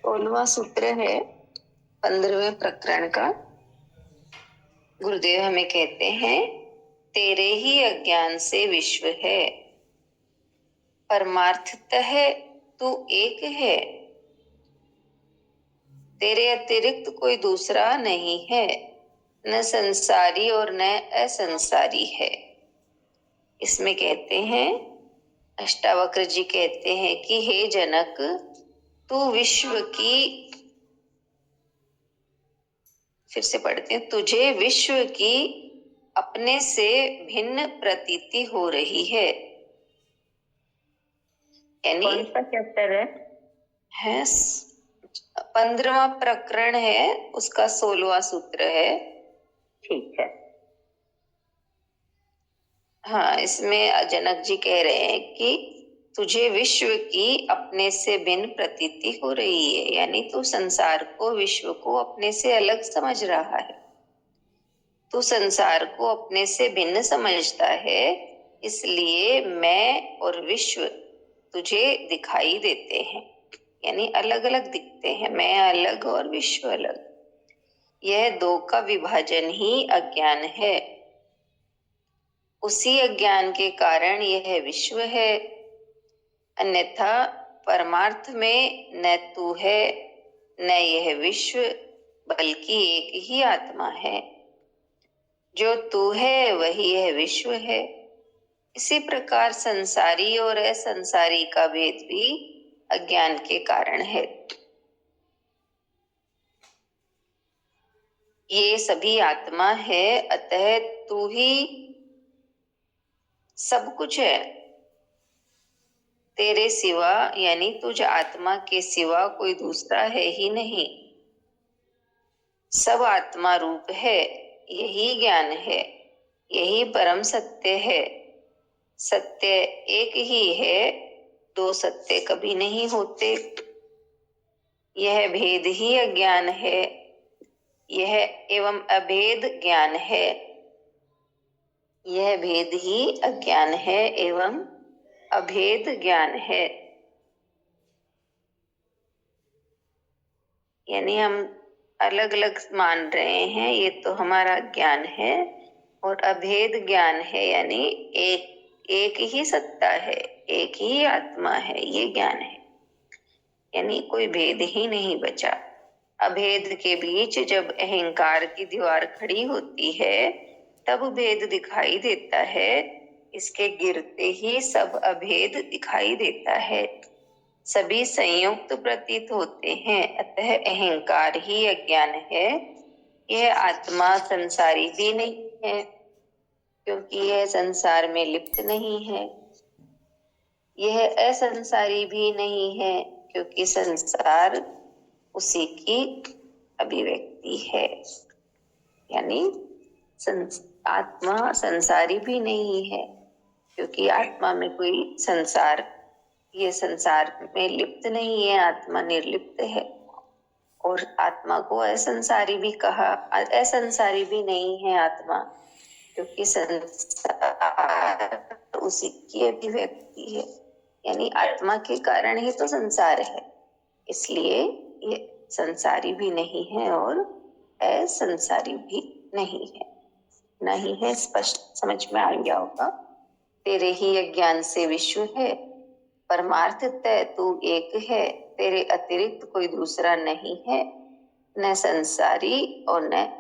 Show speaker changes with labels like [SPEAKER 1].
[SPEAKER 1] 16वां सूत्र है 15वें प्रकरण का। गुरुदेव हमें कहते हैं, तेरे ही अज्ञान से विश्व है, परमार्थतः तू एक है, तेरे अतिरिक्त कोई दूसरा नहीं है, न संसारी और न असंसारी है। इसमें कहते हैं, अष्टावक्र जी कहते हैं कि हे जनक, तू विश्व की, फिर से पढ़ते हैं, तुझे विश्व की अपने से भिन्न प्रतीति हो रही है। यानी
[SPEAKER 2] कौन सा चैप्टर है?
[SPEAKER 1] 15वां प्रकरण है, उसका 16वां सूत्र है।
[SPEAKER 2] ठीक है।
[SPEAKER 1] हाँ, इसमें जनक जी कह रहे हैं कि तुझे विश्व की अपने से भिन्न प्रतीति हो रही है, यानी तू संसार को, विश्व को अपने से अलग समझ रहा है। तू संसार को अपने से भिन्न समझता है, इसलिए मैं और विश्व तुझे दिखाई देते हैं, यानी अलग अलग दिखते हैं। मैं अलग और विश्व अलग। यह दो का विभाजन ही अज्ञान है। उसी अज्ञान के कारण यह विश्व है, अन्यथा परमार्थ में न तू है न यह विश्व, बल्कि एक ही आत्मा है। जो तू है वही यह विश्व है। इसी प्रकार संसारी और असंसारी का भेद भी अज्ञान के कारण है। ये सभी आत्मा है, अतः तू ही सब कुछ है। तेरे सिवा, यानी तुझ आत्मा के सिवा कोई दूसरा है ही नहीं। सब आत्मा रूप है, यही ज्ञान है, यही परम सत्य है। सत्य एक ही है, दो सत्य कभी नहीं होते। यह भेद ही अज्ञान है, यह एवं अभेद ज्ञान है। यह भेद ही अज्ञान है एवं अभेद ज्ञान है। यानी हम अलग अलग मान रहे हैं, ये तो हमारा ज्ञान है, और अभेद ज्ञान है, यानी एक ही सत्ता है, एक ही आत्मा है, ये ज्ञान है। यानी कोई भेद ही नहीं बचा। अभेद के बीच जब अहंकार की दीवार खड़ी होती है, तब भेद दिखाई देता है। इसके गिरते ही सब अभेद दिखाई देता है। सभी संयुक्त प्रतीत होते हैं, अतः अहंकार ही अज्ञान है। यह आत्मा संसारी भी नहीं है, क्योंकि यह संसार में लिप्त नहीं है। यह असंसारी भी नहीं है, क्योंकि संसार उसी की अभिव्यक्ति है। यानी आत्मा संसारी भी नहीं है, क्योंकि आत्मा में कोई संसार, ये संसार में लिप्त नहीं है, आत्मा निर्लिप्त है। और आत्मा को असंसारी भी कहा, असंसारी भी नहीं है आत्मा, क्योंकि संसार उसी की अभिव्यक्ति है। यानी आत्मा के कारण ही तो संसार है, इसलिए ये संसारी भी नहीं है और असंसारी भी नहीं है। नहीं है, स्पष्ट समझ में आ गया होगा। तेरे ही अज्ञान से विश्व है, परमार्थतः तू एक है, तेरे अतिरिक्त कोई दूसरा नहीं है, न संसारी और न